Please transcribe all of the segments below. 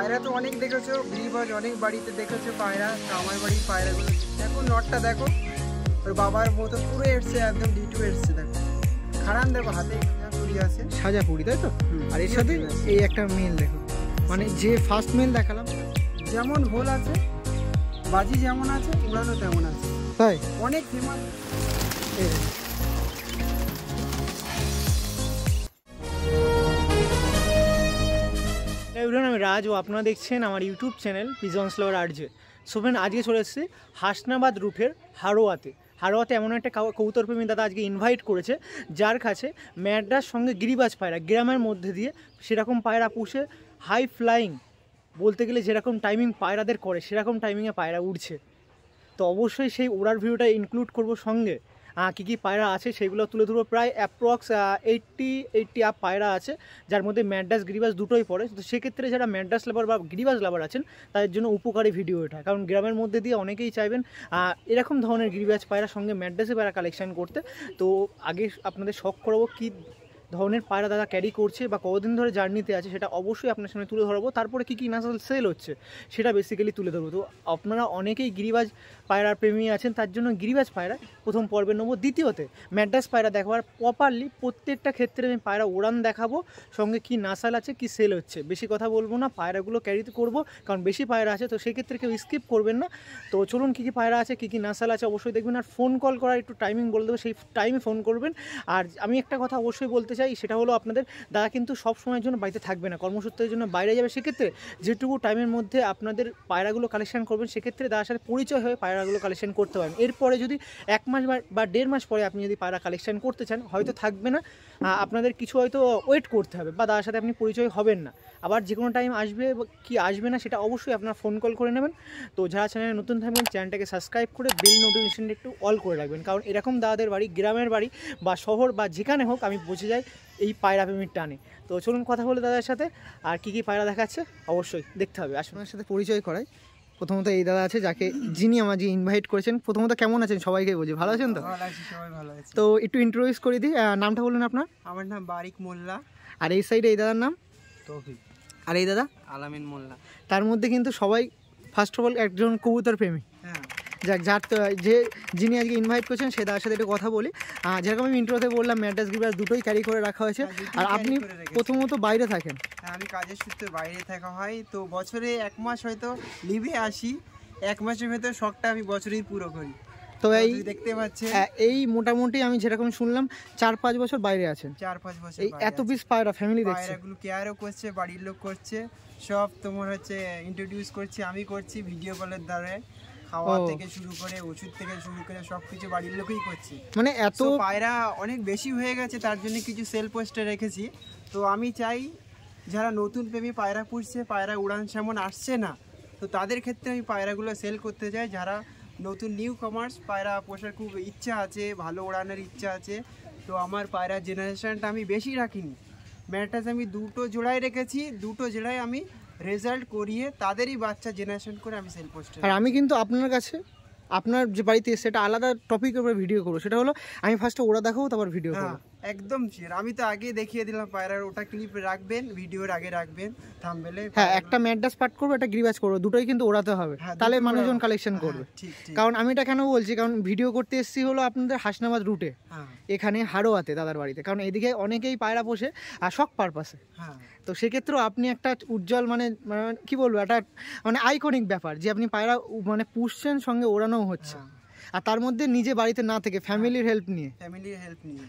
পায়রা তো অনেক দেখেছো, গিরিবাজ অনেক বাড়িতে দেখেছো পায়রা, তো আমার বাড়ির পায়রাগুলো দেখো, নটটা দেখো ওর বাবার মতো পুরো এসছে, একদম ডিটু এসছে। দেখো খাড়ান, দেখো হাতে পুরি আছে, সাজা পুরি, তাই তো? আর এর সাথে এই একটা মেল দেখো, মানে যে ফার্স্ট মেল দেখালাম যেমন ভোল আছে, বাজি যেমন আছে, উড়ানো তেমন আছে, তাই অনেক ফেমাস। আমি রাজ ও আপনারা দেখছেন আমার ইউটিউব চ্যানেল পিজনস লাভার আরজে। সো ফ্রেন্ড, আজকে চলে এসেছি হাসনাবাদ রুটের হাড়োয়াতে এমন একটা কবুতরপ্রেমী দাদা আজকে ইনভাইট করেছে, যার কাছে ম্যাড্রাস সঙ্গে গিরিবাজ পায়রা গ্রামের মধ্যে দিয়ে সেরকম পায়রা পুষে হাই ফ্লাইং, বলতে গেলে যেরকম টাইমিং পায়রাদের করে সেরকম টাইমিংয়ে পায়রা উড়ছে। তো অবশ্যই সেই ওড়ার ভিডিওটা ইনক্লুড করবো, সঙ্গে কী কী পায়রা আছে সেগুলো তুলে ধরবো। প্রায় অ্যাপ্রক্স 80 আপ পায়রা আছে, যার মধ্যে ম্যাড্রাস গিরিবাজ দুটোই পড়ে। তো সেক্ষেত্রে যারা ম্যাড্রাস লাভার বা গিরিবাজ লাভার আছেন তাদের জন্য উপকারী ভিডিও এটা, কারণ গ্রামের মধ্যে দিয়ে অনেকেই চাইবেন এরকম ধরনের গিরিবাজ পায়রা সঙ্গে ম্যাড্রাসে পায়রা কালেকশন করতে। তো আগে আপনাদের শখ করাবো কী ধরনের পায়রা দাদা ক্যারি করছে বা কতদিন ধরে জার্নিতে আছে সেটা অবশ্যই আপনার সামনে তুলে ধরবো। তারপরে কী কী নাসাল সেল হচ্ছে সেটা বেসিক্যালি তুলে ধরবো। তো আপনারা অনেকেই গিরিবাজ পায়রার প্রেমী আছেন, তার জন্য গিরিবাজ পায়রা প্রথম পর্বে নেবো। দ্বিতীয়তে ম্যাড্রাস পায়রা দেখাবার প্রপারলি প্রত্যেকটা ক্ষেত্রে আমি পায়রা উড়ান দেখাবো, সঙ্গে কী নাসাল আছে, কী সেল হচ্ছে। বেশি কথা বলবো না, পায়রাগুলো ক্যারিতে করবো, কারণ বেশি পায়রা আছে, তো সেক্ষেত্রে কেউ স্কিপ করবেন না। তো চলুন, কী কী পায়রা আছে, কী কী নাসাল আছে অবশ্যই দেখবেন। আর ফোন কল করার একটু টাইমিং বলে দেবো, সেই টাইমে ফোন করবেন। আর আমি একটা কথা অবশ্যই বলতে চাই, সেটা হলো আপনাদের দাদা কিন্তু সব সময়ের জন্য বাড়িতে থাকবে না, কর্মসূত্রের জন্য বাইরে যাবে। সেক্ষেত্রে যেটুকু টাইমের মধ্যে আপনাদের পায়রাগুলো কালেকশন করবেন, সেক্ষেত্রে দাদার সাথে পরিচয় হয়ে পায়রাগুলো কালেকশন করতে পারেন। এরপরে যদি 1 মাস বা 1.5 মাস পরে আপনি যদি পায়রা কালেকশন করতে চান, হয়তো থাকবে না, আপনাদের কিছু হয়তো ওয়েট করতে হবে, বা দাদার সাথে আপনি পরিচয় হবেন না। আবার যে কোনো টাইম আসবে কি আসবে না সেটা অবশ্যই আপনার ফোন কল করে নেবেন। তো যারা চ্যানেলে নতুন থাকবেন, চ্যানেলটাকে সাবস্ক্রাইব করে বেল নোটিফিকেশনটা একটু অল করে রাখবেন, কারণ এরকম দাদাদের বাড়ি, গ্রামের বাড়ি বা শহর বা যেখানে হোক, আমি বুঝে যাই এই পায়রা প্রেমীর টানে। তো চলুন কথা বলে দাদার সাথে, আর কী কী পায়রা দেখাচ্ছে অবশ্যই দেখতে হবে। আপনার সাথে পরিচয় করাই। প্রথমত এই দাদা আছে, যিনি আমাকে ইনভাইট করেছেন। প্রথমত কেমন আছেন, সবাইকে বলছি ভালো আছেন তো? সবাই ভালো আছে। তো একটু ইন্ট্রোডিউস করে দিই, নামটা বলুন আপনার। আমার নাম বারিক মোল্লা। আর এই সাইডে এই দাদার নাম তৌফিক। আর এই দাদা আলামিন মোল্লা। তার মধ্যে কিন্তু সবাই ফার্স্ট অফ অল একজন কবুতর প্রেমী। হ্যাঁ, যার যিনি আজকে ইনভাইট করছেন সে দাদার সাথে একটু কথা বলি। যেরকম আমি ইন্ট্রোতে বললাম, ম্যাড্রাস গিরিবাজ দুটোই ক্যারি করে রাখা হয়েছে। আর আপনি প্রথমত বাইরে থাকেন? হ্যাঁ, আমি কাজের সূত্রে বাইরে থাকা হয়, তো বছরে 1 মাস হয়তো লিভে আসি। 1 মাসের ভেতর শখটা আমি বছরেই পুরো করি। তো এই দেখতে পাচ্ছেন, এই মোটামুটি আমি যেরকম শুনলাম 4-5 বছর বাইরে আছেন। 4-5 বছর এই এত পিস পায়রা ফ্যামিলি দেখছে, পায়রাগুলো কেয়ারও করছে, বাড়ির লোক করছে, সব তোমার হচ্ছে ইন্ট্রোডিউস করছি আমি, করছি ভিডিও কলের দ্বারা। খাওয়া থেকে শুরু করে ওষুধ থেকে শুরু করে সবকিছু বাড়ির লোকই করছে। মানে এত পায়রা অনেক বেশি হয়ে গেছে, তার জন্য কিছু সেল পোস্টে রেখেছি। তো আমি চাই যারা নতুন প্রেমী পায়রা পুষছে, পায়রা উড়ান সেমন আসছে না, তো তাদের ক্ষেত্রে আমি পায়রাগুলো সেল করতে চাই। যারা নতুন নিউ কমার্স পায়রা পোষার খুব ইচ্ছা আছে, ভালো ওড়ানোর ইচ্ছা আছে, তো আমার পায়রা জেনারেশনটা আমি বেশি রাখিনি, ম্যাট্রাস আমি 2টো জোড়াই রেখেছি, 2টো জোড়াই আমি রেজাল্ট করিয়ে তাদেরই বাচ্চা জেনারেশন করে আমি সেল পোস্ট। আর আমি কিন্তু আপনার কাছে, আপনার যে বাড়িতে সেটা আলাদা টপিকের উপরে ভিডিও করবো, সেটা হলো আমি ফার্স্টে ওরা দেখাবো, তারপর ভিডিও করবো। একদম শিওর, আমি তো আগে দেখিয়ে দিলাম পায়রার, ওটা ক্লিপ রাখবেন, ভিডিওর আগে রাখবেন থাম্বনেলে। হ্যাঁ, একটা ম্যাড্রাস পার্ট করবো, একটা গিরিবাজ করবো, দুটোই কিন্তু ওড়াতে হবে, তাহলে মানুষজন কালেকশন করবে। কারণ আমি এটা কেন বলছি, কারণ ভিডিও করতে এসেছি হলো আপনাদের হাসনাবাদ রুটে, এখানে হাড়োয়াতে দাদার বাড়িতে, কারণ এদিকে অনেকেই পায়রা পোষে আর শখ পারপাসে। তো সেক্ষেত্রেও আপনি একটা উজ্জ্বল মানে কি বলবো, একটা মানে আইকনিক ব্যাপার যে আপনি পায়রা মানে পুষছেন, সঙ্গে ওড়ানো হচ্ছে, আর তার মধ্যে নিজে বাড়িতে না থেকে ফ্যামিলির হেল্প নিয়ে।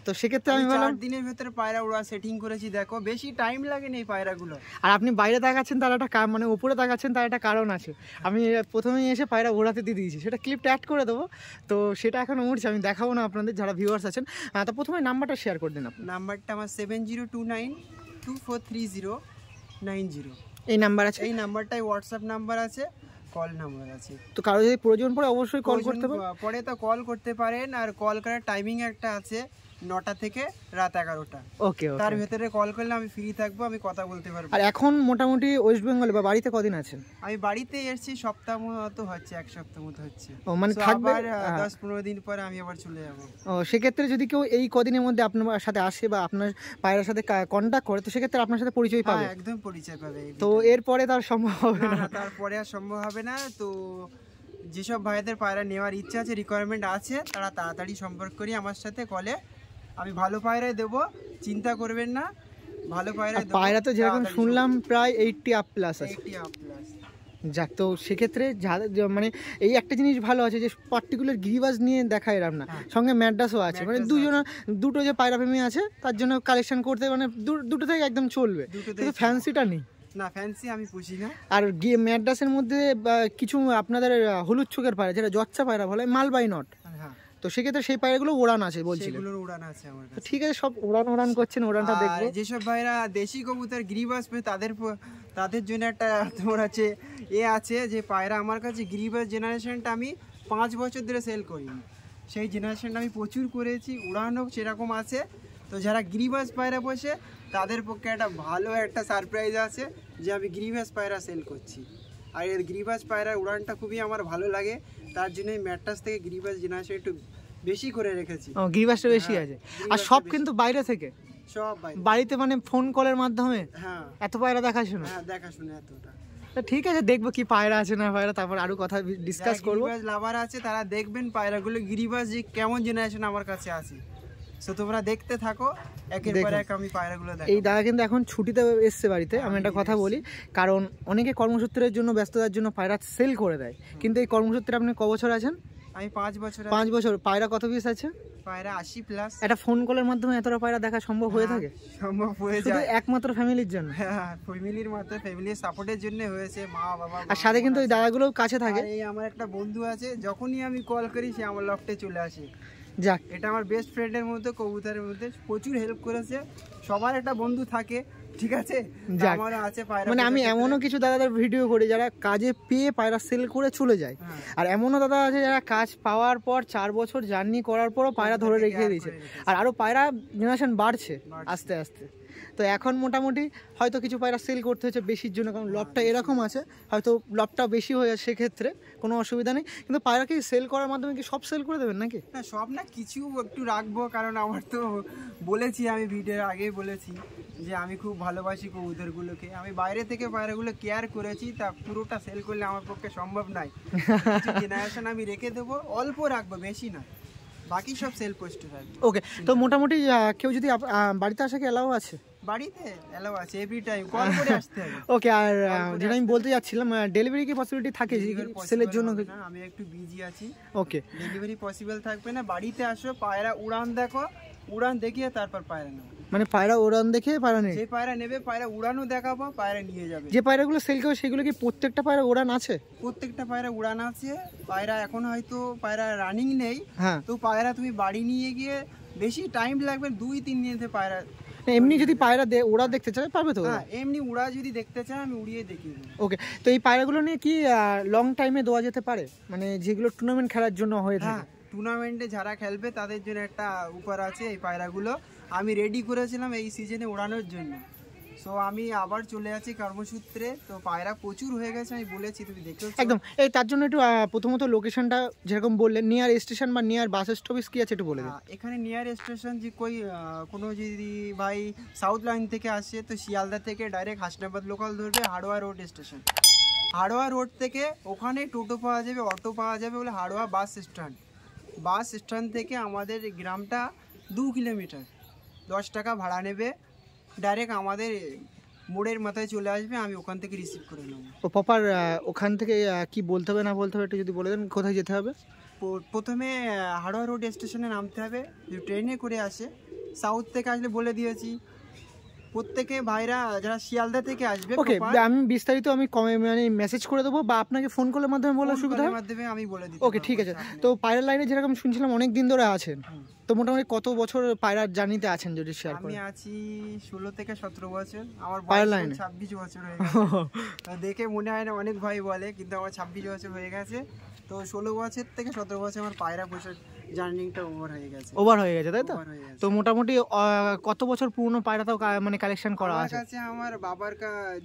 তো সেক্ষেত্রে আমি বললাম 4 দিনের ভেতরে পায়রা ওড়া সেটিং করেছি। দেখো বেশি টাইম লাগে না এই পায়রাগুলো। আর আপনি বাইরে তাকাচ্ছেন তার একটা মানে উপরে তাকাচ্ছেন তার একটা কারণ আছে। আমি প্রথমেই এসে পায়রা ওড়াতে দিয়ে দিয়েছি, সেটা ক্লিপটা অ্যাড করে দেবো, তো সেটা এখন উঠছে, আমি দেখাবো না আপনাদের যারা ভিউয়ার্স আছেন। তো প্রথমে নাম্বারটা শেয়ার করে দিন। আপনার নাম্বারটা আমার 7029243090। এই নাম্বার আছে? এই নাম্বারটাই হোয়াটসঅ্যাপ নাম্বার আছে, কল নাম্বার আছে। তো কারো যদি প্রয়োজন পড়ে অবশ্যই কল করতে পারেন, পরে তো কল করতে পারেন। আর কল করার টাইমিং একটা আছে, 9টা থেকে রাত 11টা। ওকে, তার ভেতরে কল করলে আমি ফ্রি থাকবো, আমি কথা বলতে পারবো। আর এখন মোটামুটি ওয়েস্ট বেঙ্গলে বা বাড়িতে কদিন আছেন? আমি বাড়িতে এসেছি সপ্তাহ মতো হচ্ছে, 1 সপ্তাহ মতো হচ্ছে। ও মানে থাকবে, আবার 10-15 দিন পরে আমি আবার চলে যাবো। ও সেক্ষেত্রে যদি কেউ এই কদিনের মধ্যে আপনার সাথে আসে বা আপনার পায়রার সাথে কন্ট্যাক্ট করে, তো সেক্ষেত্রে আপনার সাথে পরিচয় পাবে? একদম পরিচয় পাবে। তো এরপরে তার সম্ভব হবে না? তারপরে আর সম্ভব হবে না। তো যেসব ভাইদের পায়রা নেওয়ার ইচ্ছা আছে, রিকোয়ারমেন্ট আছে, তারা তাড়াতাড়ি সম্পর্ক করি আমার সাথে কলে। আমি ভালো পায়রাই দেবো, চিন্তা করবেন না, ভালো পায়রা দেবো। পায়রা তো যেরকম শুনলাম প্রায় 80 আপ প্লাস আছে। 80 আপ প্লাস। যাক, তো সেক্ষেত্রে মানে এই একটা জিনিস ভালো আছে যে পার্টিকুলার গিরিবাজ নিয়ে দেখা এরম না, সঙ্গে ম্যাড্রাসও আছে, মানে দুটো যে পায়রা প্রেমী আছে তার জন্য কালেকশন করতে মানে দুটো থেকে একদম চলবে, কিন্তু ফ্যান্সিটা নেই। না, ফ্যান্সি আমি পুষি না। আর ম্যাড্রাসের মধ্যে কিছু আপনাদের হলুদ চোখের পায়রা, যেটা জচ্চা পায়রা বলে, মালবাই নট, তো সেক্ষেত্রে সেই পায়রাগুলো উড়ান আছে বলছিলেন? সেগুলোর উড়ান আছে আমার কাছে। ঠিক আছে, সব উড়ান করছেন, উড়ানটা দেখবো। যেসব ভাইরা দেশি কবুতর গিরিবাজ পেয়ে তাদের জন্য একটা তোমার আছে আছে যে পায়রা আমার কাছে গিরিবাজ জেনারেশনটা আমি 5 বছর ধরে সেল করিনি, সেই জেনারেশনটা আমি প্রচুর করেছি, উড়ানো সেরকম আছে। তো যারা গিরিবাজ পায়রা বসে তাদের পক্ষে একটা ভালো একটা সারপ্রাইজ আছে যে আমি গিরিবাজ পায়রা সেল করছি। আর এর গিরিবাজ পায়রার উড়ানটা খুবই আমার ভালো লাগে, তার জন্য ম্যাট্রাস থেকে গিরিবাজ জেনারেশন একটু বেশি করে রেখেছি। গিরিবাজটা বেশি আছে, আর সব কিন্তু বাইরে থেকে, সব বাড়িতে মানে ফোন কলের মাধ্যমে। হ্যাঁ, এত পায়রা দেখাশোনা? হ্যাঁ, দেখাশোনা এতটা। ঠিক আছে, দেখবো কি পায়রা আছে না পায়রা, তারপর আরো কথা ডিসকাস করবো। গিরিবাজ লাভার আছে তারা দেখবেন পায়রাগুলো গিরিবাজ যে কেমন জেনারেশন আমার কাছে আছে, সো তোমরা দেখতে থাকো, একের পর এক আমি পায়রাগুলো দেখাবো। এই দাদা কিন্তু এখন ছুটিতে এসছে বাড়িতে, আমি একটা কথা বলি, কারণ অনেকে কর্মসূত্রের জন্য ব্যস্ততার জন্য পায়রা সেল করে দেয়, কিন্তু এই কর্মসূত্রে আপনি ক বছর আছেন? আমি 5 বছর। 5 বছর। পায়রা কত পিস আছে? পায়রা 80 প্লাস। একটা ফোন কলের মাধ্যমে এতটা পায়রা দেখা সম্ভব হয়ে থাকে? সম্ভব হয়ে যায়, শুধু একমাত্র ফ্যামিলির জন্য। হ্যাঁ, ফ্যামিলির মতো, ফ্যামিলির সাপোর্টের জন্য হয়েছে, মা বাবা। আর সাথে কিন্তু ওই দাদাগুলোও কাছে থাকে। এই আমার একটা বন্ধু আছে, যখনই আমি কল করি সে আমার লফটে চলে আসে। যাক, এটা আমার বেস্ট ফ্রেন্ডের মধ্যে, কবুতরের মধ্যে প্রচুর হেল্প করেছে। সবার একটা বন্ধু থাকে, ঠিক আছে, আমারও আছে পায়রা। মানে আমি এমনও কিছু দাদাদের ভিডিও করি যারা কাজে পেয়ে পায়রা সেল করে চলে যায়, আর এমনও দাদা আছে যারা কাজ পাওয়ার পর 4 বছর জার্নি করার পরও পায়রা ধরে রেখে দিয়েছে, আর আরো পায়রা জেনারেশন বাড়ছে আস্তে আস্তে। তো এখন মোটামুটি হয়তো কিছু পায়রা সেল করতে হচ্ছে বেশির জন্য, কারণ লবটা এরকম আছে, হয়তো লবটা বেশি হয়ে যাচ্ছে, সেক্ষেত্রে কোনো অসুবিধা নেই। কিন্তু পায়রা কি সেল করার মাধ্যমে কি সব সেল করে দেবেন নাকি? না, সব না, কিছু একটু রাখবো, কারণ আমার তো বলেছি, আমি ভিডিওর আগেই বলেছি যে আমি খুব ভালোবাসি কবুতরগুলোকে, আমি বাইরে থেকে পায়রাগুলো কেয়ার করেছি, তা পুরোটা সেল করলে আমার পক্ষে সম্ভব নয়। জেনারেশন আমি রেখে দেবো, অল্প রাখবো, বেশি না, বাকি সব সেল পোস্টে থাকবে। ওকে, তো মোটামুটি কেউ যদি বাড়িতে আসে কি এলাও আছে? বাড়িতে এলাও আছে, এভরি টাইম কল করে আসতে হবে। ওকে, আর যেটা আমি বলতে যাচ্ছিলাম, ডেলিভারি কি পসিবিলিটি থাকে সেলের জন্য? আমি একটু বিজি আছি। ওকে, ডেলিভারি পসিবল থাকবে না, বাড়িতে আসো, পায়রা উড়ান দেখো, উড়ান দেখিয়ে তারপর পায়রা নেবো। মানে পায়রা উড়ান দেখে পায়রা নেই? যে পায়রা নেবে পায়রা উড়ানও দেখাবো, পায়রা নিয়ে যাবে। যে পায়রাগুলো সেল করে সেগুলো কি প্রত্যেকটা পায়রা উড়ান আছে? প্রত্যেকটা পায়রা উড়ান আছে। পায়রা এখন হয়তো পায়রা রানিং নেই, হ্যাঁ, তো পায়রা তুমি বাড়ি নিয়ে গিয়ে বেশি টাইম লাগবে, 2-3 দিনে পায়রা। এমনি যদি পায়রা ওড়া দেখতে চায় পারবে তো? হ্যাঁ, এমনি উড়া যদি দেখতে চায় আমি উড়িয়ে দেখিয়ে দেবো। ওকে, তো এই পায়রাগুলো নিয়ে কি লং টাইমে দেওয়া যেতে পারে, মানে যেগুলো টুর্নামেন্ট খেলার জন্য হয়ে থাকে? হ্যাঁ, টুর্নামেন্টে যারা খেলবে তাদের জন্য একটা উপহার আছে। এই পায়রাগুলো আমি রেডি করেছিলাম এই সিজনে উড়ানোর জন্য, সো আমি আবার চলে যাচ্ছি কর্মসূত্রে। তো পায়রা প্রচুর হয়ে গেছে, আমি বলেছি, তুমি দেখেছো একদম। এই তার জন্য একটু প্রথমত লোকেশনটা যেরকম বললেন, নিয়ার স্টেশন বা নিয়ার বাস স্টপেজ কি আছে একটু বলে দিন। এখানে নিয়ার স্টেশন যে কোনো যদি ভাই সাউথ লাইন থেকে আসে তো শিয়ালদা থেকে ডাইরেক্ট হাসনাবাদ লোকাল ধরবে, Haroa road station. Haroa road থেকে ওখানে টোটো পাওয়া যাবে, অটো পাওয়া যাবে, বলে Haroa bus stand. Bus stand থেকে আমাদের গ্রামটা 2 কিলোমিটার, 10 টাকা ভাড়া নেবে, ডাইরেক্ট আমাদের মোড়ের মাথায় চলে আসবে, আমি ওখান থেকে রিসিভ করে নেবো। ও প্রপার ওখান থেকে কি বলতে হবে না বলতে হবে একটু যদি বলে দেন, কোথায় যেতে হবে? প্রথমে হাড়োয়া রোড স্টেশনে নামতে হবে, যদি ট্রেনে করে আসে। সাউথ থেকে আসলে বলে দিয়েছি, প্রত্যেকে ভাইরা যারা শিয়ালদা থেকে আসবে, ওকে, আমি বিস্তারিত আমি মানে মেসেজ করে দেবো বা আপনাকে ফোন কলের মাধ্যমে বলার সুবিধা হবে? মাধ্যমে আমি বলে দিই। ওকে, ঠিক আছে। তো পায়রা লাইনে যেরকম শুনছিলাম অনেক দিন ধরে আছেন, তো মোটামুটি কত বছর পায়রার জার্নিতে আছেন যদি শেয়ার করেন? আমি আছি 16 থেকে 17 বছর, আমার পায়রা বয়স লাইনে 26 বছর হয়ে গেছে। দেখে মনে হয় না, অনেক ভাই বলে, কিন্তু আমার 26 বছর হয়ে গেছে। তো 16 বছর থেকে 17 বছর আমার পায়রা পোষার জার্নিংটা ওভার হয়ে গেছে। ওভার হয়ে গেছে তাই তো? Over হয়ে গেছে। তো মোটামুটি কত বছর পুরনো পায়রা তাও মানে কালেকশন করা আমার আছে? কাছে আমার বাবার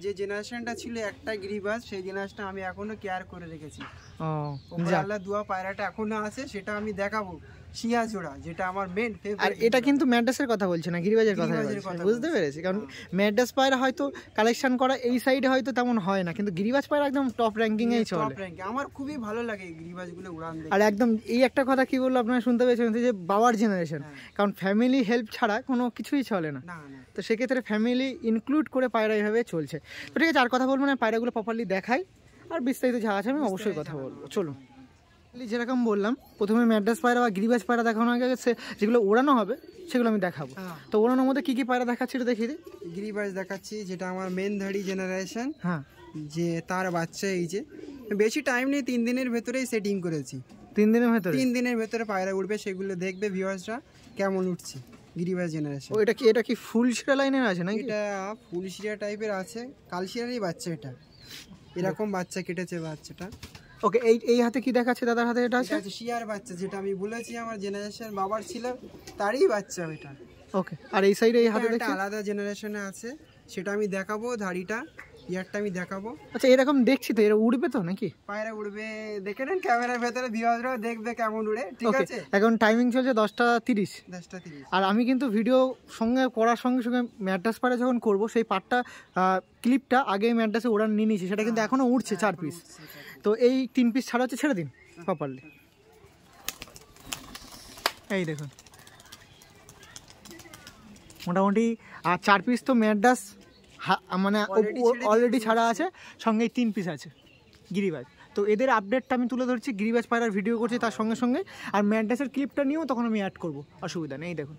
যে জেনারেশনটা ছিল একটা গিরিবাজ, সেই জেনারেশনটা আমি এখনো কেয়ার করে রেখেছি। ও ওপর যাক। আল্লাহ দুয়া পায়রাটা এখনো আছে, সেটা আমি দেখাবো। শিয়া জোড়া, যেটা আমার মেন আর ফেভারিট। এটা কিন্তু ম্যাড্রাসের কথা বলছে না, গিরিবাজের কথা গিরিবাজের বলছে, কথা বুঝতে বলছি। পেরেছি। কারণ ম্যাড্রাস পায়রা হয়তো কালেকশন করা এই সাইডে হয়তো তেমন হয় না, কিন্তু গিরিবাজ পায়রা একদম টপ র্যাঙ্কিংয়েই চলে। আমার খুবই ভালো লাগে এই গিরিবাজগুলো উড়ান দেখে। আর একদম এই একটা কথা কি বললো আপনারা শুনতে পেয়েছেন, যে বাবার জেনারেশন, কারণ ফ্যামিলি হেল্প ছাড়া কোনো কিছুই চলে না। না না, তো সেক্ষেত্রে ফ্যামিলি ইনক্লুড করে পায়রা এইভাবে চলছে। তো ঠিক আছে, আর কথা বলবো না, পায়রাগুলো প্রপারলি দেখাই, আর বিস্তারিত যা আছে আমি অবশ্যই কথা বলবো। চলুন। যেরকম বললাম প্রথমে ম্যাড্রাস পায়রা বা গিরিবাজ পায়রা দেখানো আগে যেগুলো ওড়ানো হবে সেগুলো আমি দেখাবো। তো ওড়ানোর মধ্যে কি কি পায়রা দেখাচ্ছি এটা দেখিয়ে দিই। গিরিবাজ দেখাচ্ছি, যেটা আমার মেন ধাড়ি জেনারেশন। হ্যাঁ, যে তার বাচ্চা এই যে, বেশি টাইম নেই, 3 দিনের ভেতরেই সেটিং করেছি। 3 দিনের ভেতরে? 3 দিনের ভেতরে পায়রা উঠবে, সেগুলো দেখবে ভিউয়ার্সরা কেমন উঠছে গিরিবাজ জেনারেশন। ও এটা কি ফুল শিরা লাইনের আছে নাকি? এটা ফুলশিরা টাইপের আছে, কালশিরারই বাচ্চা এটা। এরকম বাচ্চা কেটেছে বাচ্চাটা। ওকে, এই হাতে কি দেখাচ্ছে দাদার হাতে? এটা আছে শিয়ার বাচ্চা, যেটা আমি বলেছি আমার জেনারেশন বাবার ছিল, তারই বাচ্চা ওইটা। ওকে, আর এই সাইডে এই হাতে এটা দেখছি আলাদা জেনারেশনে আছে, সেটা আমি দেখাবো। ধাড়িটা ইয়ারটা আমি দেখাবো। আচ্ছা, এরকম দেখছি তো, এরা উড়বে তো নাকি? পায়রা উড়বে, দেখে নেন ক্যামেরার ভেতরে, ভিউয়াররাও দেখবে কেমন উড়ে। ঠিক ওকে, আছে। এখন টাইমিং চলছে 10:30। 10:30। আর আমি কিন্তু ভিডিও সঙ্গে করার সঙ্গে সঙ্গে ম্যাড্রাস পাড়া যখন করব সেই পার্টটা ক্লিপটা আগে ম্যাড্রাসে ওড়ান নিয়ে নিয়েছি, সেটা কিন্তু এখনও উঠছে 4 পিস। তো এই 3 পিস ছাড়া হচ্ছে, ছেড়ে দিন প্রপারলি। এই দেখুন মোটামুটি, আর 4 পিস তো ম্যাড্রাস মানে অলরেডি ছাড়া আছে, সঙ্গে 3 পিস আছে গিরিবাজ। তো এদের আপডেটটা আমি তুলে ধরছি, গিরিবাজ পায়রার ভিডিও করছি তার সঙ্গে সঙ্গে, আর ম্যাড্রাসের ক্লিপটা নিয়েও তখন আমি অ্যাড করবো, অসুবিধা নেই। এই দেখুন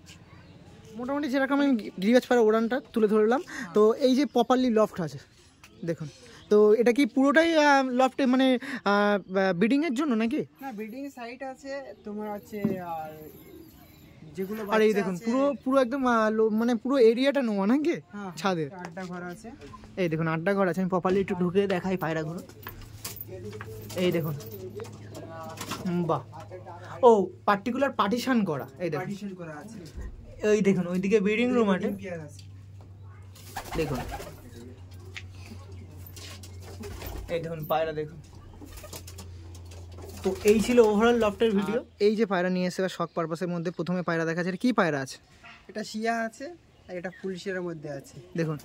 মোটামুটি যেরকম আমি গিরিবাজ পায়রা ওড়ানটা তুলে ধরলাম। তো এই যে প্রপারলি লফট আছে দেখুন, তো এটা কি পুরোটাই লফটে মানে ব্রিডিংয়ের জন্য নাকি? না, ব্রিডিং সাইট আছে তোমার আছে, আর যেগুলো আর এই দেখুন পুরো একদম মানে পুরো এরিয়াটা নেওয়া নাকি ছাদের। আড্ডা ঘর আছে, এই দেখুন আড্ডা ঘর আছে, আমি প্রপারলি একটু ঢুকে দেখাই পায়রাগুলো। এই দেখুন, বাহ, ও পার্টিকুলার পার্টিশন করা। এই দেখুন পার্টিশন করা আছে। এই দেখুন ওইদিকে ব্রিডিং রুম আছে, দেখুন এই দেখুন পায়রা দেখুন। তো এই ছিল ওভারঅল লফটের ভিডিও। এই যে পায়রা নিয়ে এসে শখ পারপাসের মধ্যে প্রথমে পায়রা দেখাচ্ছে, কি পায়রা আছে? এটা শিয়া আছে, আর এটা ফুলশিয়ার মধ্যে আছে। দেখুন,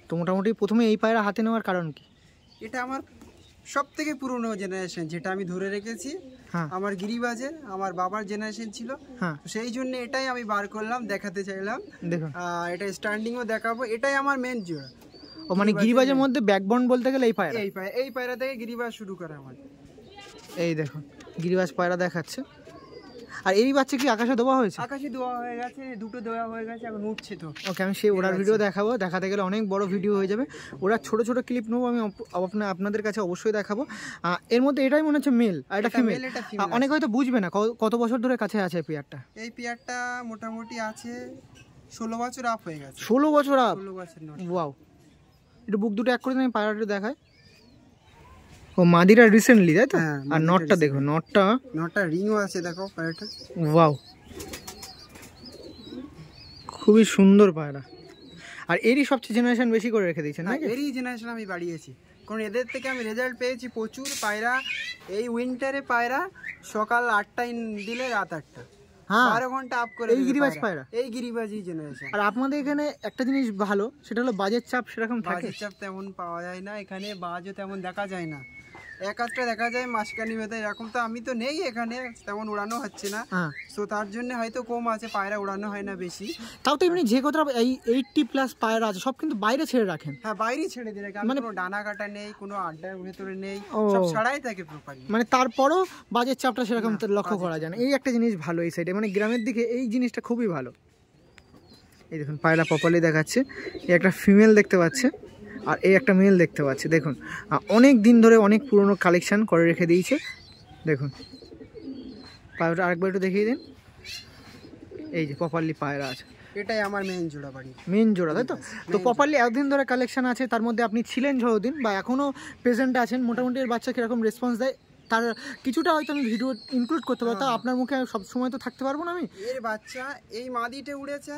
তো মোটামুটি প্রথমে এই পায়রা হাতে নেওয়ার কারণ কি? এটা আমার সব থেকে পুরনো জেনারেশন, যেটা আমি ধরে রেখেছি। হ্যাঁ, আমার গিরিবাজের আমার বাবার জেনারেশন ছিল, হ্যাঁ, সেই জন্য এটাই আমি বার করলাম, দেখাতে চাইলাম। দেখুন এটা স্ট্যান্ডিংও দেখাবো, এটাই আমার মেন জোড়া। ও মানে গিরিবাজের মধ্যে ব্যাকবোন বলতে গেলে এই পায়রা। এই পায়রা থেকে গিরিবাজ শুরু করা আমার। এই দেখুন গিরিবাজ পায়রা দেখাচ্ছে। আর এই বাচ্চা কি আকাশে দেওয়া হয়েছে? আকাশে দেওয়া হয়ে গেছে, দুটো দেওয়া হয়ে গেছে, এখন উঠছে তো। ওকে, আমি সেই ওড়ার ভিডিও দেখাবো, দেখাতে গেলে অনেক বড় ভিডিও হয়ে যাবে। ওরা ছোট ছোট ক্লিপ নেবো, আমি আপনাদের কাছে অবশ্যই দেখাবো। এর মধ্যে এটাই মনে হচ্ছে মেল আর এটা ফিমেল। অনেক হয়তো বুঝবে না কত বছর ধরে কাছে আছে এই পেয়ারটা। এই পেয়ারটা মোটামুটি আছে 16 বছর আপ হয়ে গেছে। 16 বছর আপ? 16 বছর। ওয়াও, একটু বুক দুটো এক করে আমি পায়রাটা দেখাই। ও মাদিরা রিসেন্টলি, তাই তো? আর নটটা দেখো, নটটা রিংও আছে দেখো পায়রাটা। ওয়াও, খুবই সুন্দর পায়রা। আর এরই সবচেয়ে জেনারেশন বেশি করে রেখে দিয়েছেন নাকি? এরই জেনারেশন আমি বাড়িয়েছি, কারণ এদের থেকে আমি রেজাল্ট পেয়েছি প্রচুর। পায়রা এই উইন্টারে পায়রা সকাল 8টায় দিলে রাত 8টা, 12 ঘন্টা আপ করে। এই গিরিবাজ পায়রা, এই গিরিবাজই জেনারেশন। আর আপনাদের এখানে একটা জিনিস ভালো, সেটা হলো বাজের চাপ সেরকম থাকে। বাজের চাপ তেমন পাওয়া যায় না এখানে, বাজও তেমন দেখা যায় না, এক একটা দেখা যায় মাসকানি ভেতরে। এরকম তো আমি তো নেই এখানে, তেমন উড়ানো হচ্ছে না, তো তার জন্য হয়তো কম আছে, পায়রা উড়ানো হয় না বেশি। তাও তো এমনি যে কথা এই 80+ পায়রা আছে সব কিন্তু বাইরে ছেড়ে রাখেন। হ্যাঁ, বাইরেই ছেড়ে দিয়ে রাখেন, মানে কোনো ডানা কাটা নেই, কোনো আড্ডার ভেতরে নেই, সব ছাড়াই থাকে প্রপারলি। মানে তারপরও বাজের চাপটা সেরকম লক্ষ্য করা যায় না। এই একটা জিনিস ভালো এই সাইডে, মানে গ্রামের দিকে এই জিনিসটা খুবই ভালো। এই দেখুন পায়রা প্রপারলি দেখাচ্ছে, এই একটা ফিমেল দেখতে পাচ্ছে আর এই একটা মেল দেখতে পাচ্ছি। দেখুন অনেক দিন ধরে অনেক পুরনো কালেকশন করে রেখে দিয়েছে। দেখুন পায়রাটা আরেকবার একটু দেখিয়ে দিন। এই যে প্রপারলি পায়রা আছে, এটাই আমার মেন জোড়া বাড়ি, মেন জোড়া, তাই তো? তো প্রপারলি এতদিন ধরে কালেকশন আছে, তার মধ্যে আপনি ছিলেন যতদিন বা এখনও প্রেজেন্ট আছেন, মোটামুটি এর বাচ্চা কীরকম রেসপন্স দেয় তার কিছুটা হয়তো আমি ভিডিও ইনক্লুড করতে পারতাম, আপনার মুখে সব সময় তো থাকতে পারবো না আমি। এর বাচ্চা এই মাদিটা উড়েছে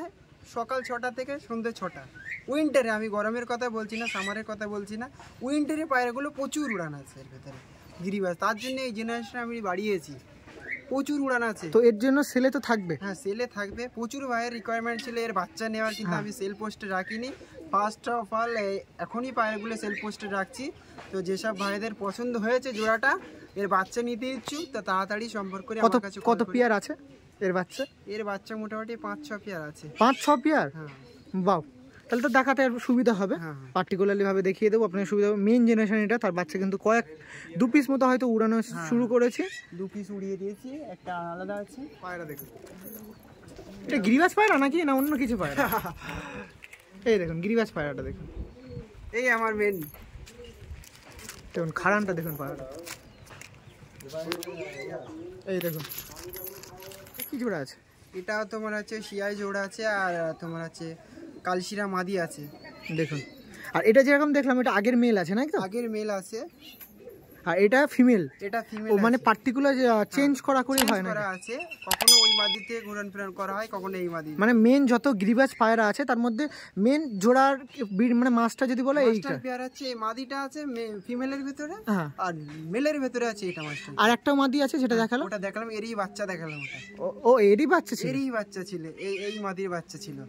সকাল 6টা থেকে সন্ধ্যে 6টা, উইন্টারে, আমি গরমের কথা বলছি না, সামারের কথা বলছি না, উইন্টারে পায়রাগুলো প্রচুর উড়ান আছে এর ভেতরে গিরিবাজ, তার জন্য এই জেনারেশন আমি বাড়িয়েছি, প্রচুর উড়ান আছে। তো এর জন্য সেলে তো থাকবে? হ্যাঁ সেলে থাকবে, প্রচুর ভাইয়ের রিকোয়ারমেন্ট ছিল এর বাচ্চা নেওয়ার, কিন্তু আমি সেল পোস্টে রাখিনি। ফার্স্ট অফ অল এখনই পায়রাগুলো সেল পোস্টে রাখছি। তো যেসব ভাইদের পছন্দ হয়েছে জোড়াটা, এর বাচ্চা নিতে ইচ্ছুক, তো তাড়াতাড়ি সম্পর্ক করে আমার কাছে। কত পেয়ার আছে এর বাচ্চা? এর বাচ্চা মোটামুটি 5-6 পেয়ার আছে। 5-6 পেয়ার? হ্যাঁ। বাহ, তাহলে তো দেখাতে আর সুবিধা হবে, পার্টিকুলারলি ভাবে দেখিয়ে দেবো আপনার সুবিধা হবে। মেন জেনারেশন এটা, তার বাচ্চা কিন্তু 2 পিস মতো হয়তো উড়ানো শুরু করেছে। 2 পিস উড়িয়ে দিয়েছি, একটা আলাদা আছে। পায়রা দেখুন, এটা গিরিবাজ পায়রা নাকি না অন্য কিছু পায়রা? এই দেখুন গিরিবাজ পায়রাটা দেখুন, এই আমার মেন। দেখুন খাড়ানটা দেখুন পায়রাটা, এই দেখুন কি জোড়া আছে। এটা তোমার হচ্ছে শিয়াই জোড়া আছে, আর তোমার হচ্ছে কালশিরা মাদি আছে দেখুন। আর এটা যেরকম দেখলাম এটা আগের মেল আছে না? একদম আগের মেল আছে, আর এটা ফিমেল। এটা ফিমেল। ও মানে পার্টিকুলার চেঞ্জ করা করে হয় না? করা আছে, কখনো ওই মাদিতে ঘুরন ফিরন করা হয়, কখনো এই মাদি। মানে মেন যত গিরিবাজ পায়রা আছে তার মধ্যে মেন জোড়ার মানে মাছটা যদি বলে এইটা পেয়ার আছে, এই মাদিটা আছে ফিমেলের ভিতরে, হ্যাঁ, আর মেলের ভিতরে আছে এটা মাছটা। আর একটা মাদি আছে যেটা দেখালো, ওটা দেখালাম, এরই বাচ্চা দেখালাম। ওটা ও এরই বাচ্চা ছিল? এরই বাচ্চা ছিল, এই মাদির বাচ্চা ছিল।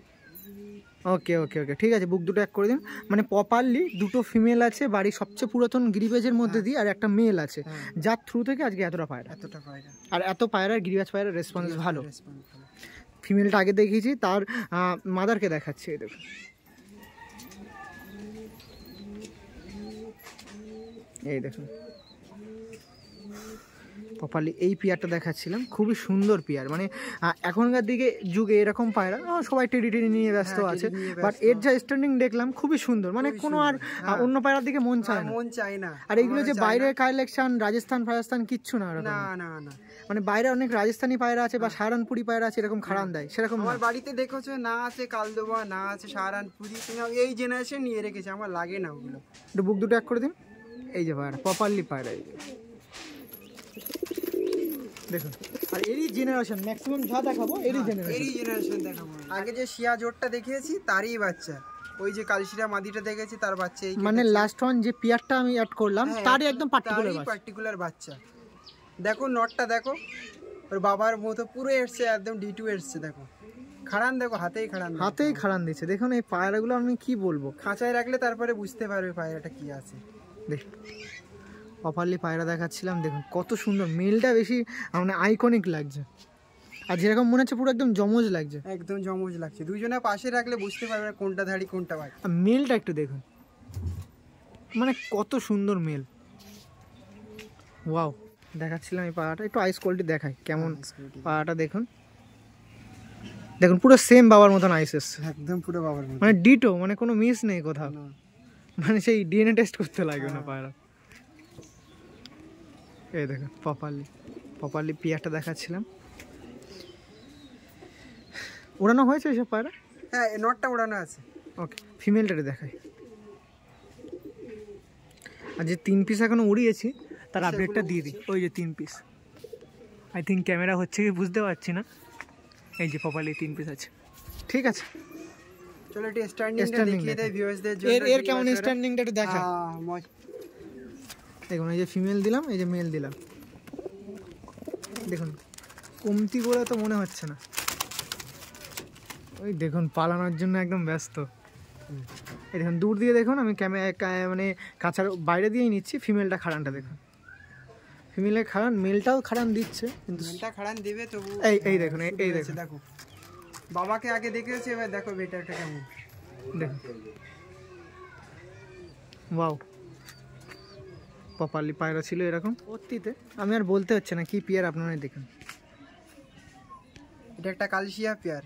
ওকে ওকে ওকে, ঠিক আছে, বুক দুটো এক করে দিন। মানে প্রপারলি দুটো ফিমেল আছে বাড়ির সবচেয়ে পুরাতন গিরিবাজের মধ্যে দিয়ে, আর একটা মেল আছে, যার থ্রু থেকে আজকে এতটা পায়রা। আর এত পায়রার গিরিবাজ পায়রার রেসপন্স ভালো। ফিমেলটা আগে দেখিয়েছি, তার মাদারকে দেখাচ্ছি, এই দেখুন, এই দেখুন প্রপারলি এই পেয়ারটা দেখাচ্ছিলাম, খুবই সুন্দর পেয়ার। মানে এখনকার দিকে যুগে এরকম পায়রা সবাই টেডি নিয়ে ব্যস্ত আছে, বাট এর যা স্ট্যান্ডিং দেখলাম খুবই সুন্দর, মানে কোনো আর অন্য পায়রার দিকে মন চায় না। আর এইগুলো যে বাইরের কালেকশন, রাজস্থান ফাজস্থান কিচ্ছু না, না না না, মানে বাইরে অনেক রাজস্থানি পায়রা আছে বা সাহারানপুরি পায়রা আছে, এরকম খাড়ান দেয়, সেরকম আমার বাড়িতে দেখেছো না আছে কালদোবা, না আছে সাহারানপুরি, তুমি এই জেনারেশন নিয়ে রেখেছে, আমার লাগে না ওগুলো। একটু বুক দুটো এক করে দিন। এই যে পায়রা প্রপারলি পায়রা, এই দেখুন। আর এরই জেনারেশন ম্যাক্সিমাম যা দেখাবো এরই জেনারেশন দেখাবো। আগে যে শিয়া জোটটা দেখিয়েছি তারই বাচ্চা, ওই যে কালশিরা মাদিটা দেখেছি তার বাচ্চা, মানে লাস্ট ওয়ান যে পেয়ারটা আমি অ্যাড করলাম তারই একদম পার্টিকুলার বাচ্চা। দেখো নটটা দেখো, ওর বাবার মতো পুরো এসছে, একদম D2 এসছে। দেখো খাড়ান, দেখো হাতেই খাড়ান দিচ্ছে। দেখুন এই পায়রাগুলো আমি কি বলবো, খাঁচায় রাখলে তারপরে বুঝতে পারবে পায়রাটা কি আছে। দেখুন প্রপারলি পায়রা দেখাচ্ছিলাম, দেখুন কত সুন্দর। মেলটা বেশি মানে আইকনিক লাগছে, আর যেরকম মনে হচ্ছে পুরো একদম জমজ লাগছে, একদম জমজ লাগছে। দুইজনে পাশে রাখলে বুঝতে পারবে কোনটা ধাড়ি কোনটা বাকি। আর মেলটা একটু দেখুন, মানে কত সুন্দর মেল। ওয়াও, দেখাচ্ছিলাম এই পায়রাটা, একটু আইস কোয়ালিটি দেখাই কেমন পায়রাটা। দেখুন দেখুন পুরো সেম বাবার মতন আইস এসছে, একদম পুরো বাবার মতন, মানে ডিটো, মানে কোনো মিস নেই কোথাও, মানে সেই DNA টেস্ট করতে লাগবে না পায়রা। এই দেখুন প্রপারলি পেয়ারটা দেখাচ্ছিলাম। উড়ানো হয়েছে এইসব পায়রা? হ্যাঁ নটটা উড়ানো আছে। ওকে, ফিমেলটারে দেখাই। আর যে 3 পিস এখনো উড়িয়েছি তার আপডেটটা দিয়ে দিই। ওই যে 3 পিস, আই থিঙ্ক ক্যামেরা হচ্ছে কি বুঝতে পারছি না। এই যে প্রপারলি 3 পিস আছে, ঠিক আছে। চলো একটু স্ট্যান্ডিংটা দেখিয়ে দেই ভিউয়ার্সদের জন্য। এর কেমন স্ট্যান্ডিংটা একটু দেখা। দেখুন এই যে ফিমেল দিলাম, এই যে মেল দিলাম, দেখুন কমতি বলে তো মনে হচ্ছে না। ওই দেখুন পালানোর জন্য একদম ব্যস্ত। এই দেখুন দূর দিয়ে দেখুন, আমি মানে কাছার বাইরে দিয়েই নিচ্ছি। ফিমেলটা খাড়ানটা দেখুন, ফিমেলের খাড়ান, মেলটাও খাড়ান দিচ্ছে, কিন্তু মেলটা খাড়ান দেবে তবু। এই দেখুন, এই দেখুন, দেখো বাবাকে আগে দেখেছি, এবার দেখো বেটারটা কেমন। দেখুন ওয়াও, প্রপারলি পায়রা ছিল এরকম ভর্তিতে, আমি আর বলতে হচ্ছে না কি পেয়ার, আপনারাই দেখুন। এটা একটা কালশিয়া পেয়ার,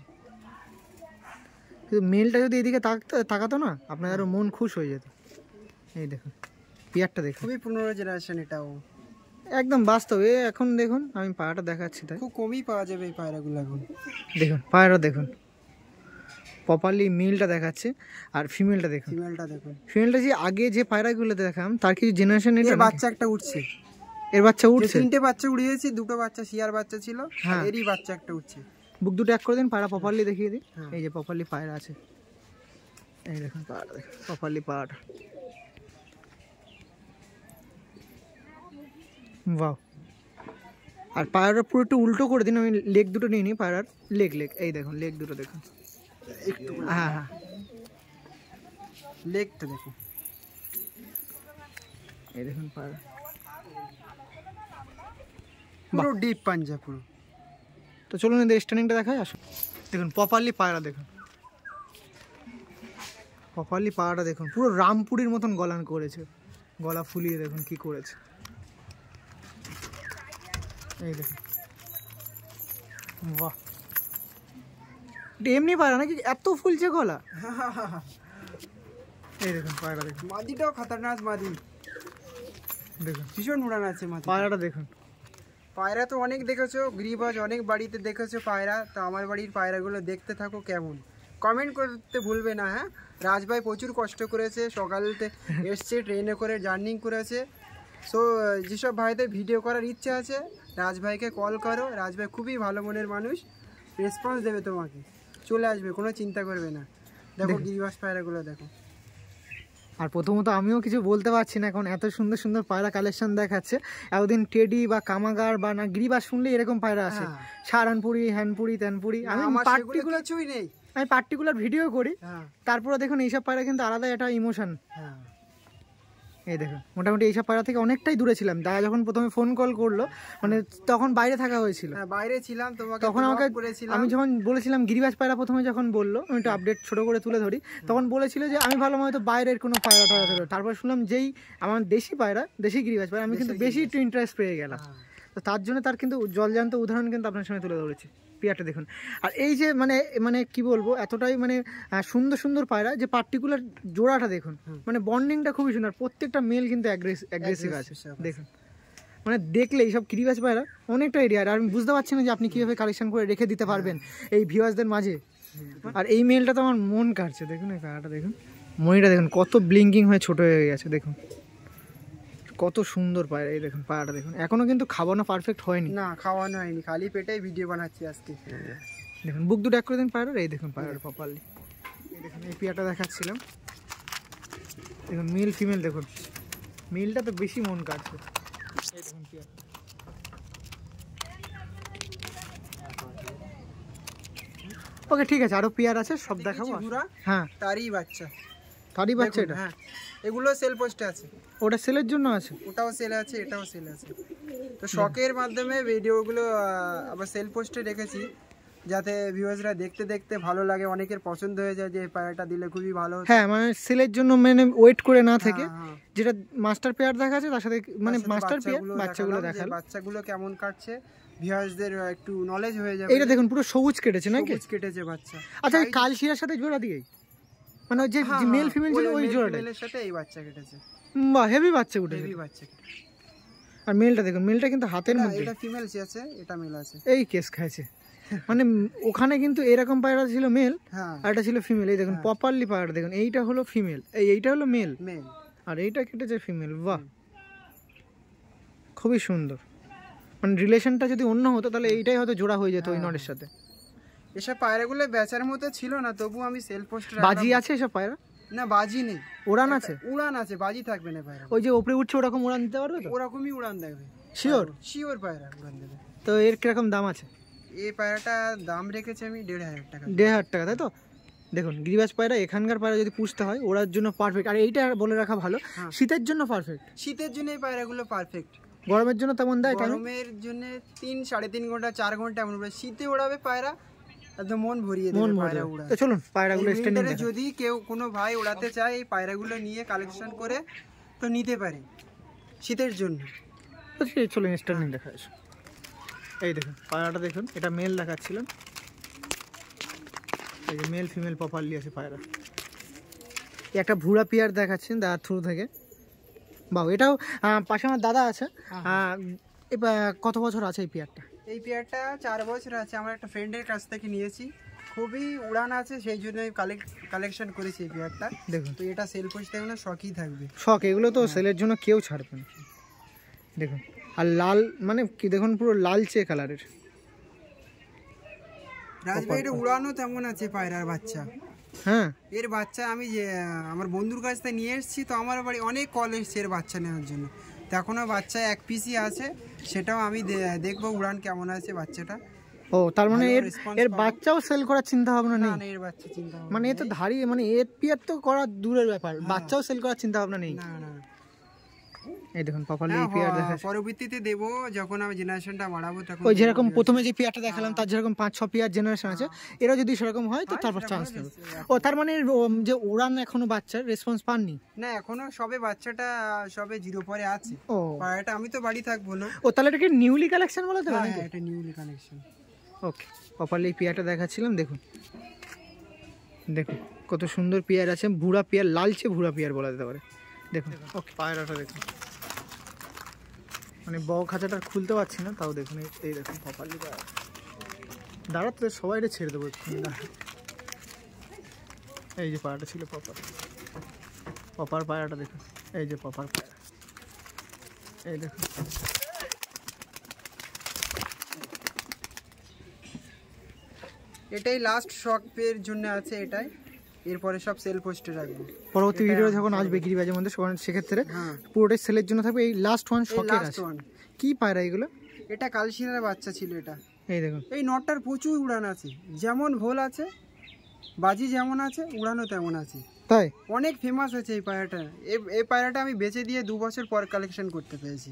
কিন্তু মেলটা যদি এদিকে তাকাতো না আপনার আরো মন খুশ হয়ে যেত। এই দেখুন পেয়ারটা দেখুন, খুবই 15 জেনারেশন এটাও, একদম বাস্তবে। এখন দেখুন আমি পায়রাটা দেখাচ্ছি, তাই খুব কমই পাওয়া যাবে এই পায়রাগুলো এখন। দেখুন পায়রা দেখুন, প্রপারলি মেলটা দেখাচ্ছে, আর ফিমেলটা দেখুন। ফিমেলটা যে আগে যে পায়রাগুলো দেখাম তার কিছু জেনারেশন, এর বাচ্চা একটা উঠছে, এর বাচ্চা যে উঠছে, 3টে বাচ্চা উড়িয়েছি, 2টো বাচ্চা শিয়ার বাচ্চা ছিল, হ্যাঁ। এরই বাচ্চা একটা উঠছে। বুক দুটো এক করে দিন, পায়রা প্রপারলি দেখিয়ে দিন। হ্যাঁ। এই যে প্রপারলি পায়রা আছে, এই দেখুন পায়রা, দেখুন প্রপারলি পায়রাটা, বাহ। আর পায়রাটা পুরো একটু উল্টো করে দিন, আমি লেগ দুটো নিয়ে নিই পায়রার, লেগ, এই দেখুন লেগ দুটো দেখুন, একটু হ্যাঁ হ্যাঁ, লেগটা দেখুন, এই দেখুন পায়রা, পুরো ডিপ পাঞ্জা পুরো। তো চলুন এদের স্ট্যান্ডিংটা দেখায়, আসুন। দেখুন প্রপারলি পায়রা, দেখুন প্রপারলি পায়রাটা দেখুন, পুরো রামপুরির মতন গলান করেছে, গলা ফুলিয়ে দেখুন কি করেছে, এই দেখুন, বাহ। এটা এমনি পায়রা নাকি এত ফুলছে গলা? এই দেখুন পায়রা, দেখুন মাদিটাও খতরনাক মাদি, দেখুন ভীষণ উড়ান আছে মাদি। পায়রাটা দেখুন, পায়রা তো অনেক দেখেছো, গিরিবাজ অনেক বাড়িতে দেখেছো পায়রা, তো আমার বাড়ির পায়রাগুলো দেখতে থাকো কেমন, কমেন্ট করতে ভুলবে না। হ্যাঁ, রাজভাই প্রচুর কষ্ট করেছে, সকালতে এসছে, ট্রেনে করে জার্নি করেছে। সো যেসব ভাইদের ভিডিও করার ইচ্ছা আছে, রাজভাইকে কল করো, রাজভাই খুবই ভালো মনের মানুষ, রেসপন্স দেবে তোমাকে, চলে আসবে, কোনো চিন্তা করবে না। দেখো গিরিবাজ পায়রাগুলো দেখো। আর প্রথমত আমিও কিছু বলতে পারছি না, এখন এত সুন্দর সুন্দর পায়রা কালেকশন দেখাচ্ছে। এতদিন টেডি বা কামাগার বা না গিরিবাজ শুনলে এরকম পায়রা আসে, হ্যাঁ। সারানপুরি, হ্যানপুরি, ত্যানপুরি, আমি আমার সেগুলো পার্টিকুলার কিছুই নেই। ভিডিও করি। হ্যাঁ তারপরে দেখুন এইসব পায়রা কিন্তু আলাদা একটা ইমোশন। হ্যাঁ, এই দেখুন মোটামুটি এইসব পায়রা থেকে অনেকটাই দূরে ছিলাম। দাদা যখন প্রথমে ফোন কল করলো, মানে তখন বাইরে থাকা হয়েছিল, হ্যাঁ বাইরে ছিলাম, তোমাকে তখন আমাকে করেছিলাম। আমি যখন বলেছিলাম গিরিবাজ পায়রা প্রথমে যখন বললো, আমি একটু আপডেট ছোট করে তুলে ধরি, তখন বলেছিল যে আমি ভালো হয়তো বাইরের কোনো পায়রা টায়রা ধরো। তারপর শুনলাম যেই আমার দেশি পায়রা, দেশি গিরিবাজ পায়রা, আমি কিন্তু বেশি একটু ইন্টারেস্ট পেয়ে গেলাম। তো তার জন্য তার কিন্তু জলজান্ত উদাহরণ কিন্তু আপনার সামনে তুলে ধরেছি। পেয়ারটা দেখুন, আর এই যে মানে কি বলবো, এতটাই মানে সুন্দর সুন্দর পায়রা, যে পার্টিকুলার জোড়াটা দেখুন, মানে বন্ডিংটা খুবই সুন্দর, প্রত্যেকটা মেল কিন্তু অ্যাগ্রেসিভ আছে দেখুন। মানে দেখলে এইসব গিরিবাজ পায়রা অনেকটা এরিয়া, আর আমি বুঝতে পারছি না যে আপনি কীভাবে কালেকশন করে রেখে দিতে পারবেন এই ভিউয়ার্সদের মাঝে। আর এই মেলটা তো আমার মন কাটছে, দেখুন এই পায়রাটা দেখুন, মনিটা দেখুন কত ব্লিঙ্কিং হয়ে ছোট হয়ে গেছে, দেখুন কত সুন্দর পায়রা। এই দেখুন পায়রাটা দেখুন, এখনো কিন্তু খাওয়ানো পারফেক্ট হয়নি, না খাওয়ানো হয়নি, খালি পেটেই ভিডিও বানাচ্ছি আজকে। দেখুন বুক দুটো এক করে দিন পায়রার, এই দেখুন পায়রাটা প্রপারলি। এই দেখুন এই পেয়ারটা দেখাচ্ছিলাম, দেখুন মেল ফিমেল দেখুন, মেলটা তো বেশি মন কাটছে। এই দেখুন পেয়ার, ওকে ঠিক আছে, আরো পেয়ার আছে সব দেখাবো। হ্যাঁ তারই বাচ্চা, তারই বাচ্চা এটা, হ্যাঁ এগুলো সেল পোস্টে আছে, ওটা সেলের জন্য আছে, ওটাও সেল আছে, এটাও সেল আছে। তো শখের মাধ্যমে ভিডিওগুলো আবার সেল পোস্টে রেখেছি, যাতে ভিউয়ার্সরা দেখতে দেখতে ভালো লাগে, অনেকের পছন্দ হয়ে যায় যে এই পায়রাটা দিলে খুবই ভালো হতো। হ্যাঁ মানে সেলের জন্য মানে ওয়েট করে না থেকে, হ্যাঁ, যেটা মাস্টার পেয়ার দেখাচ্ছে তার সাথে মানে তার সাথে মাস্টার পেয়ার বাচ্চাগুলো দেখালাম যে দেখাল, বাচ্চাগুলো কেমন কাটছে, ভিউয়ার্সদের একটু নলেজ হয়ে যাবে। এইটা দেখুন পুরো সবুজ কেটেছে নাকি? সবুজ কেটেছে বাচ্চা। আচ্ছা এই কালশিরার সাথে জোড়া দিয়েই, মানে ওই যে মেল ফিমেল ছিল ওই জোড়াটা, মেলের সাথে এই বাচ্চা কেটেছে, বাহ হেভি বাচ্চা উঠেছে। হেভি বাচ্চা কেটেছে। আর মেলটা দেখুন, মেলটা কিন্তু হাতের মধ্যে, এটা ফিমেল আছে, এটা মেল আছে, এই কেস খাইছে। মানে ওখানে কিন্তু এরকম পায়রা ছিল মেল, হ্যাঁ আর এটা ছিল ফিমেল। এই দেখুন প্রপারলি পায়রা দেখুন, এইটা হলো ফিমেল, এইটা হলো মেল, মেল, আর এইটা কেটেছে ফিমেল। বাহ খুবই সুন্দর। মানে রিলেশনটা যদি অন্য হতো তাহলে এইটাই হয়তো জোড়া হয়ে যেত ওই নরের সাথে। এসব পায়রাগুলো বেচার মতো ছিল না, তবু আমি সেল পোস্ট। বাজি আছে এসব পায়রা? না বাজি নেই, উড়ান আছে? উড়ান আছে, বাজি থাকবে না পায়রা। ওই যে উপরে উঠছে ওরকম উড়ান দিতে পারবে তো? ওরকমই উড়ান দেবে, শিওর? শিওর পায়রা উড়ান দেবে। তো এর কিরকম দাম আছে? এই পায়রাটা দাম রেখেছি আমি 1,500 টাকা। 1,500 টাকা, তাই তো? দেখুন গিরিবাজ পায়রা, এখানকার পায়রা যদি পুষতে হয় ওরার জন্য পারফেক্ট। আর এইটা বলে রাখা ভালো, শীতের জন্য পারফেক্ট। শীতের জন্য এই পায়রাগুলো পারফেক্ট, গরমের জন্য তেমন দেয় টাইম? গরমের জন্য 3-3.5 ঘন্টা 4 ঘন্টা এমন উড়ে, শীতে ওড়াবে পায়রা একদম মন ভরিয়ে দেবে পায়রা উড়া। তো চলুন পায়রাগুলো স্ট্যান্ডিং দেখুন। যদি কেউ কোনো ভাই উড়াতে চায় এই পায়রাগুলো নিয়ে কালেকশন করে তো নিতে পারে শীতের জন্য। তো চলুন স্ট্যান্ডিং দেখা আসে। এই দেখুন পায়রাটা দেখুন, এটা মেল দেখাচ্ছিলাম, এই যে মেল ফিমেল প্রপারলি আছে পায়রা। একটা ভুড়া পেয়ার দেখাচ্ছেন দাদার থ্রু থেকে, বাহ এটাও পাশে আমার দাদা আছে। কত বছর আছে এই পেয়ারটা? এই পেয়ারটা 4 বছর আছে, আমার একটা ফ্রেন্ডের কাছ থেকে নিয়েছি, খুবই উড়ান আছে, সেই জন্য কালেকশন করেছি এই পেয়ারটা। দেখুন তো এটা সেল পোস্ট থাকবে না, শখই থাকবে, শখ, এগুলো তো সেলের জন্য কেউ ছাড়বে না। দেখুন আর লাল মানে কি দেখুন পুরো লালচে কালারের। রাজভাই এটা উড়ানো তেমন আছে পায়রার বাচ্চা। হ্যাঁ এর বাচ্চা আমি যে আমার বন্ধুর কাছ থেকে নিয়ে এসেছি, তো আমার বাড়ি অনেক কল এসছে এর বাচ্চা নেওয়ার জন্য। তো এখনও বাচ্চা এক পিসই আছে, সেটাও আমি দেখবো উড়ান কেমন আছে বাচ্চাটা। ও তার মানে এর বাচ্চাও সেল করার চিন্তা ভাবনা নেই? এর বাচ্চা চিন্তা মানে এ তো ধাড়ি, মানে এর পিয়ার তো করা দূরের ব্যাপার, বাচ্চাও সেল করার চিন্তা ভাবনা নেই? না না। এই দেখুন প্রপারলি এই পেয়ার দেখাচ্ছে। পরবর্তীতে দেবো যখন আমি জেনারেশনটা বাড়াবো তখন। ওই যেরকম প্রথমে যে পেয়ারটা দেখালাম তার যেরকম 5-6 পেয়ার জেনারেশন আছে, এরা যদি সেরকম হয় তো তারপর চান্স নেবে। ও তার মানে যে উড়ান এখনো বাচ্চার রেসপন্স পাননি? না, এখনো সবে বাচ্চাটা সবে 0 পরে আছে। ও পায়রাটা আমি তো বাড়ি থাকবো না। ও তাহলে এটাকে নিউলি কালেকশন বলা যাবে? হ্যাঁ, এটা নিউলি কালেকশন। ওকে, প্রপারলি এই পেয়ারটা দেখাচ্ছিলাম। দেখুন দেখুন কত সুন্দর পেয়ার আছে, ভুড়া পেয়ার, লালচে ভুড়া পেয়ার বলা যেতে পারে। দেখুন ওকে পায়রাটা দেখুন, মানে বক খাঁচাটা খুলতে পারছি না, তাও দেখুন এই দেখুন প্রপারলি পায়রা। দাঁড়াতে সবাই ছেড়ে দেবো এক্ষুনি, দাঁড়া। এই যে পায়রাটা ছিল পপার পায়রাটা দেখুন, এই যে পপার পায়রা, এই দেখুন। এটাই লাস্ট শখের জন্য আছে এটাই, এরপরে সব সেল পোস্টে রাখবো। পরবর্তী ভিডিও যখন আসবে গিরিবাজের মধ্যে সেক্ষেত্রে পুরোটাই সেলের জন্য থাকবে। এই লাস্ট ওয়ান শখের আছে। কি পায়রা এগুলো? এটা কালশিরার বাচ্চা ছিল এটা। এই দেখুন এই নটটার প্রচুর উড়ান আছে, যেমন ভোল আছে, বাজি যেমন আছে, উড়ানো তেমন আছে। তাই অনেক ফেমাস আছে এই পায়রাটা। এই পায়রাটা আমি বেচে দিয়ে 2 বছর পর কালেকশন করতে পেরেছি।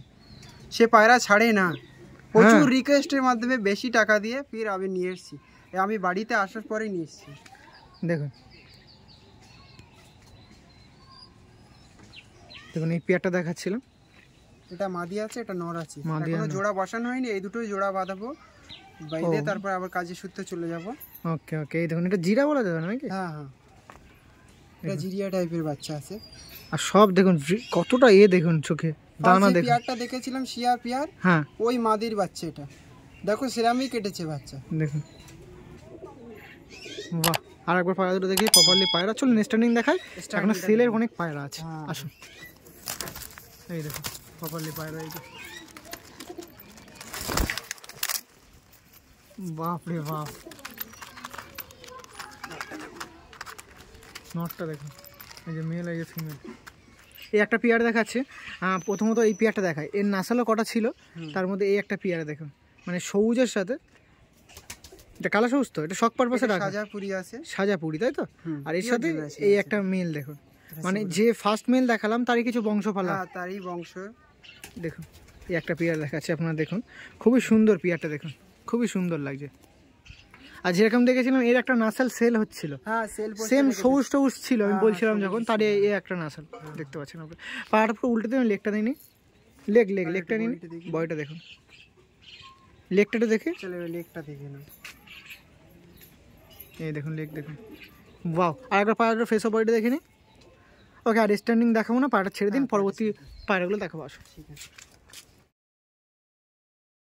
সে পায়রা ছাড়ে না, প্রচুর রিকোয়েস্টের মাধ্যমে বেশি টাকা দিয়ে ফির আমি নিয়ে এসেছি। আমি বাড়িতে আসার পরেই নিয়ে এসেছি। দেখুন দেখুন এই পেয়ারটা দেখাচ্ছিলাম, এটা মাদি আছে, এটা নর আছে। এখনো জোড়া বসানো হয়নি, এই দুটোই জোড়া বাঁধাবো, বাইরে তারপর আবার কাজের সূত্রে চলে যাব। ওকে ওকে, এই দেখুন এটা জিরা বলা যাবে না নাকি? হ্যাঁ হ্যাঁ, এটা জিরিয়া টাইপের বাচ্চা আছে। আর সব দেখুন কতটা দেখুন চোখে দানা দেখুন। পেয়ারটা দেখেছিলাম শিয়া পেয়ার, হ্যাঁ ওই মাদির বাচ্চা এটা। দেখো সেরামি কেটেছে বাচ্চা, দেখুন। বাহ, আর একবার পায়রা দুটো দেখি প্রপারলি পায়রা। চলুন স্ট্যান্ডিং দেখায়, এখনো সেলের অনেক পায়রা আছে। আসুন এই দেখুন প্রপারলি পায়রা। এই যে বাপ রে বাপ, নটটা দেখুন, এই যে মেল, এই যে ফিমেল। এই একটা পেয়ার দেখাচ্ছে। প্রথমত এই পেয়ারটা দেখায়, এর নাসালও কটা ছিল, তার মধ্যে এই একটা পেয়ার দেখুন, মানে সবুজের সাথে, এটা কালো সবুজ তো, এটা শখ পারপাসে রাখা, সাজাপুরি আছে, সাজাপুরি তাই তো। আর এর সাথে এই একটা মেল দেখুন, মানে যে ফার্স্ট মেল দেখালাম তারই কিছু বংশপালা, তারই বংশ। দেখুন এই একটা পেয়ার দেখাচ্ছে আপনারা, দেখুন খুবই সুন্দর পেয়ারটা, দেখুন খুবই সুন্দর লাগছে। আর যেরকম দেখেছিলাম এর একটা নাসাল সেল হচ্ছিল, সেম সবুজ টবুজ ছিল, আমি বলছিলাম যখন, তার এই একটা নাসাল দেখতে পাচ্ছেন আপনি। পাড়াটা পুরো উল্টে দেবেন, লেগটা দিইনি, লেগটা নিন, বয়টা দেখুন, লেগটা দেখে, লেগটা দেখে না, এই দেখুন লেগ দেখুন। ওয়াও, আর একবার পায়রাটা ফেস অফ বডিটা দেখে নিই। ওকে, আর স্ট্যান্ডিং দেখাবো না, পায়রাটা ছেড়ে দিন, পরবর্তী পায়রাগুলো দেখাবো। আসো, ঠিক আছে।